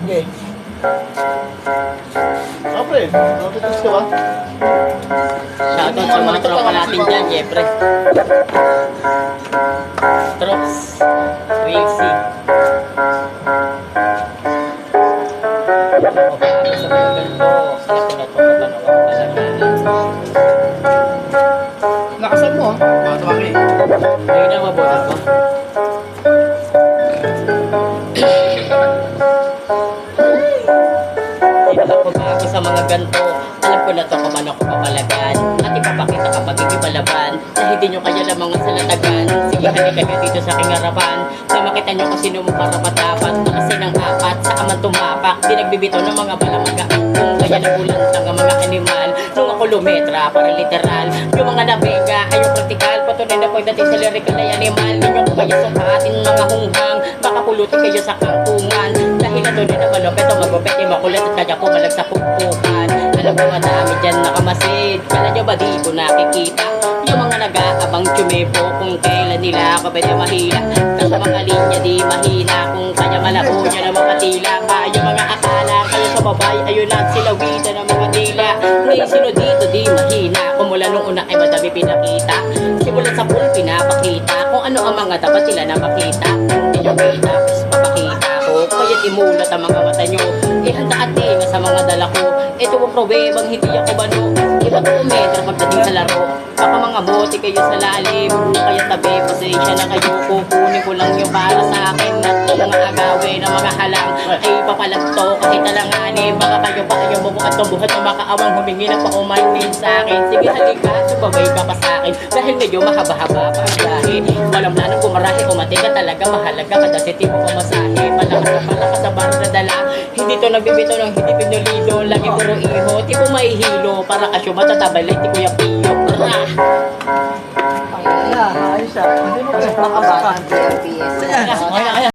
Okay. Pre, napitas ka ba? Shoutout sa mga tropa natin dyan, Jeffrey. Trops, Real C. Pagkakabot sa mga ganito, sa lahat na ito, Nakasan mo, ha? Nakatawag eh. ayun na mabuhat ko. Pagkakabot sa mga ganito, alam ko na to kung ano ko papalagan. At ipapakita kapag ikipalaban na hindi nyo kaya lamang sa latagan. Sige, halika kayo dito sa aking harapan na makita nyo kung sino mo karapatapat. Na kasi ng apat sa aman tumapak, di nagbibito ng mga balamaga. Kung kaya nagulantang ang mga animal, nung ako lumetra para literal. Yung mga nabega ay yung praktikal, patuloy na pagdating sa lyrical ay animal. Ninyo ko kaya sukatin mga hunghang, baka pulutin kayo sa kangkungan. Dahil natuloy na manok, ito magupit, makulit at kaya pumalag sa pukpukan. Alam ko madami dyan nakamasid, kala nyo ba di ko nakikita? Yung mga nag-aabang tsumepo kung kailan nila ako pwede mahila. Kasi mga linya di mahina, kung kaya malabo nyo na mga tila. Yung mga akala kayo sa babay, ayun lang silawitan ng mga tila. Ngayon sino dito di mahina, kung mula nung una ay madami pinakita. Simulan sa pool pinapakita, kung ano ang mga dapat sila na makita. Kung di nyo kita, pues papakita ko. Kaya imulat ang mga mata nyo, ihanda at tinga sa mga dala ko. Ito ang probebang hindi ako bano, iba to metra pagdating sa laro. Baka mga bote kayo sa lalim, kaya tabi, pasensya na kayo. Kukunin ko lang yung para sa akin at mga agawin ng mga halang ay papalagto kahit talanganin. Baka kayo pa ayaw mo at buhat na makaawang humingi na paumanin sa akin. Sige halika, sumabay ka pa sa akin dahil medyo mahaba-haba pa ang biyahe. Walang planong kumarahe, kumati ka talaga mahalaga kada city mo pamasahe. Palakas sa bar na dala, hindi to nagbibito ng hindi pinulido. Lagi puro iho, di ko mahihilo para kasyo matatabalay, di ko yung piyo. Ayun na, ayos ah. Hindi mo kasi nakabasa.